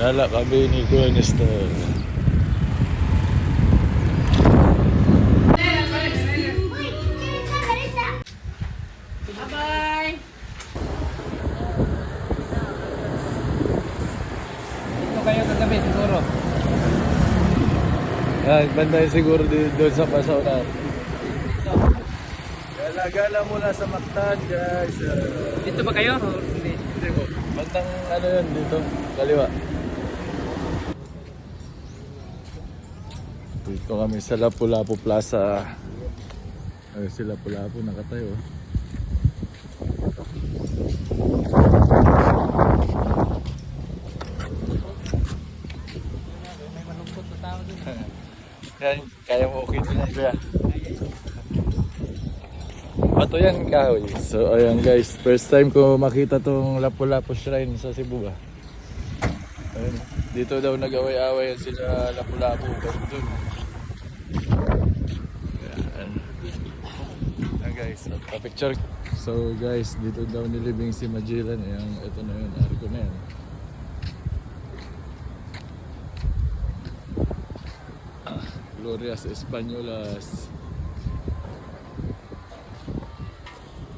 Gala kami ni Kuya Nestor. Bye-bye! Dito kayo kagabi siguro. Banday siguro doon sa Pasaunan. Gala-gala mula sa Mactan, guys. Dito ba kayo? O hindi? Hindi po. Bandang ano yun dito, kaliwa. Dito kami sa Lapu-Lapu Plaza. Ay, si Lapu-Lapu nakatayo. May malungkot na tao dun. Kaya mo okay din yan, kuya. Bato yan, kahoy. So ayan guys, first time ko makita tong Lapu-Lapu Shrine sa Cebu ba. Ayun, dito daw nag-away-away sila Lapu-Lapu dun. Ayan. Ayan guys, pa-picture. So guys, dito daw nilibing si Magellan. Ayan, ito na yun, arko na yan. Glorias Españolas.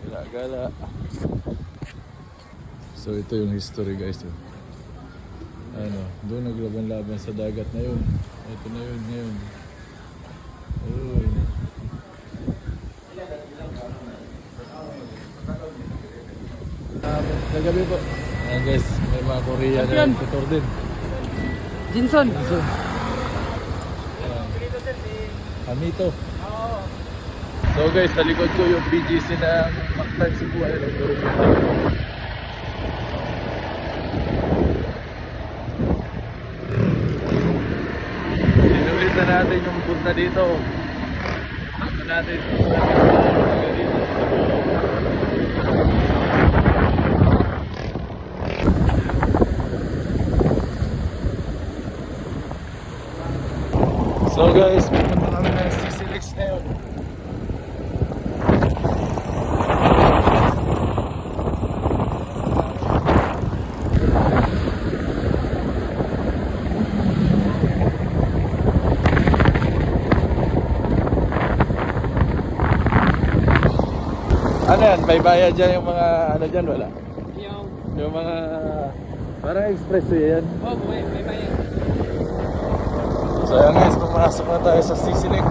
Gala-gala. So ito yung history guys. Ano, doon naglaban-laban sa dagat na yun. Ito na yun ngayon. Uy. Nagabi po. Ayan guys, may mga Korean na tutor din. Jinson! Amito. So guys, sa likod ko yung BGC ng Mactan Cebu. Sinulit na natin yung punta dito. Punta natin dito. So guys, pupunta kami ng CCLX ngayon. Ano yan? May bayad dyan yung mga ano dyan? Wala? Yung mga parang expressway yan. Oh, may bayan. So ayan guys, pumasok na tayo sa CCLX.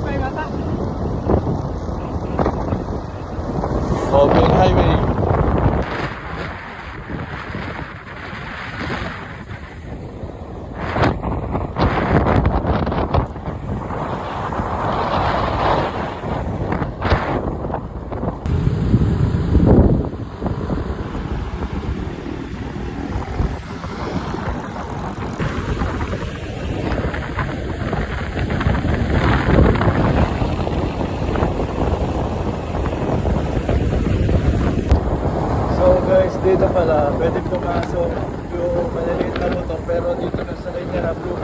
May mata. Open highway. Dito pala, pwede pumasok yung maliliit na motor, pero dito na sa linya na blue,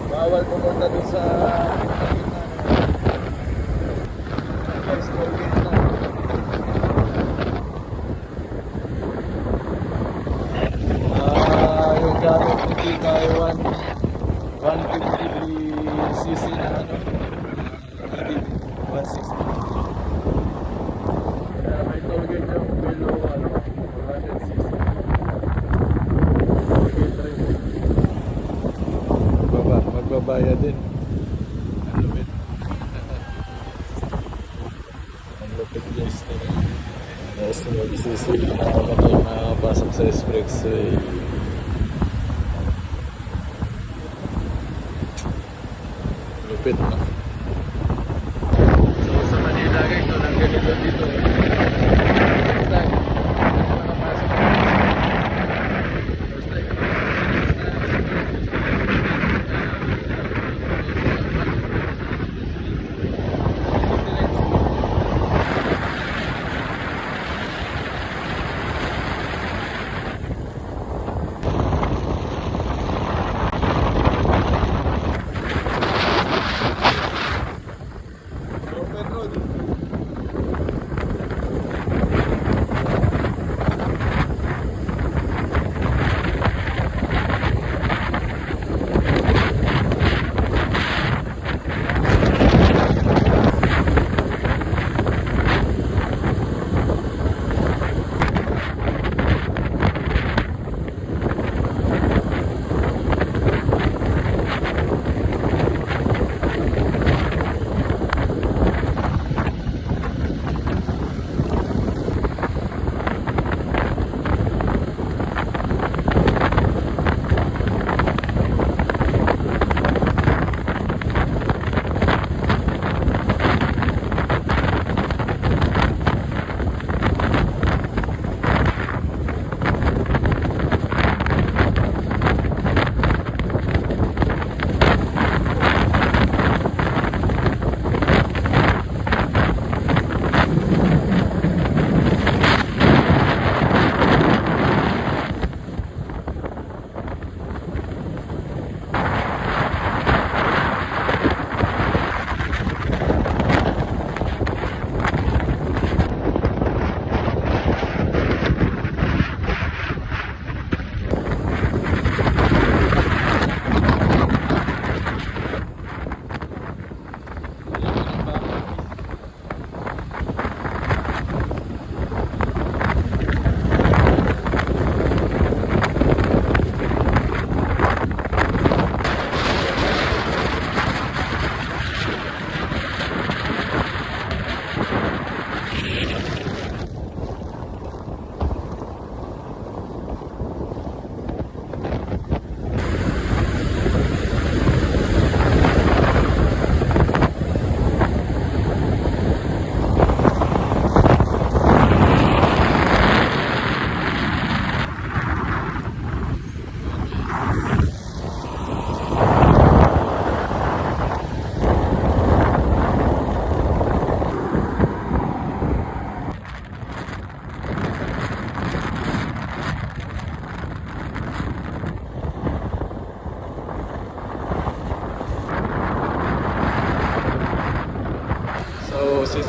bawal pumunta dun sa guys, tollgate na. Yung gamit ni Tika ay 150cc na ano, 160. May tollgate yung below ano, 160. Tollgate rin. Magbabaya din. Ang lupit. Ang lupit guys. Tapos magsisi na ako tayo makapasok sa expressway. Lupit na. So sa Manila guys, walang ganito dito.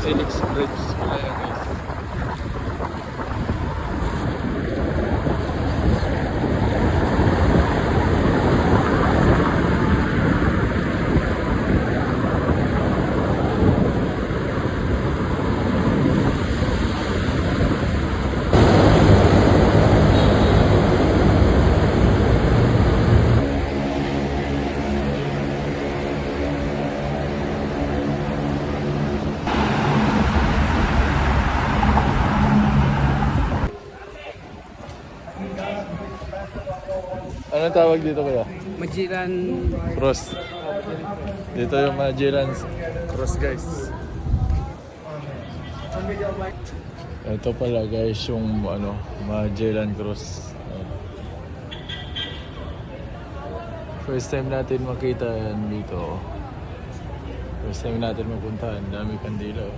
Felix Bridge pala yan guys. Anong tawag dito kuya? Majiran. Cross. Dito yung Magellan Cross guys. Ito pala guys yung ano, Magellan Cross. First time natin makita yan dito. First time natin mapuntahan. Dami kandila.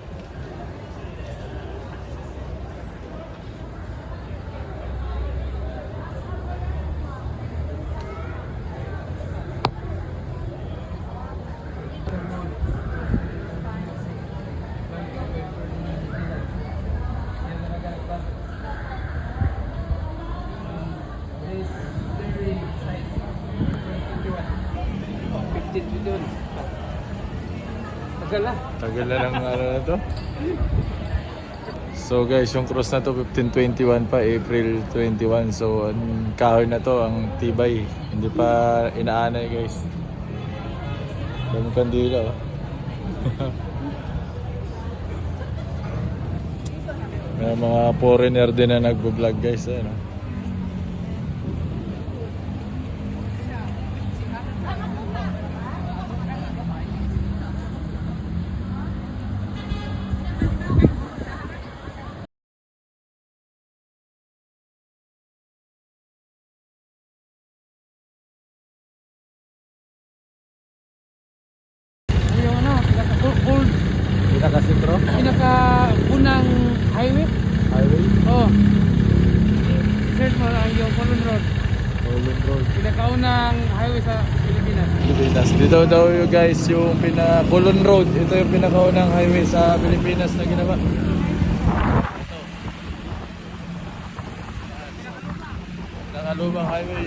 Tagal na. Tagal na lang ano na to. So guys, yung cross na to 1521 pa, April 21. So ang kahoy na to, ang tibay. Hindi pa inaanay guys. Dami kandila oh. May mga foreigner din na nagbo-vlog guys. Ano? Yung ano, pinaka-gold. Pinaka-sentro? Pinaka-unang highway. Highway? Oh. Search mo lang yung Colon Road. Colon Road. Pinaka-unang highway sa Pilipinas. Pilipinas. Dito daw yung guys yung Colon Road. Ito yung pinakaunang highway sa Pilipinas na ginawa. Ito. Nakalumang highway.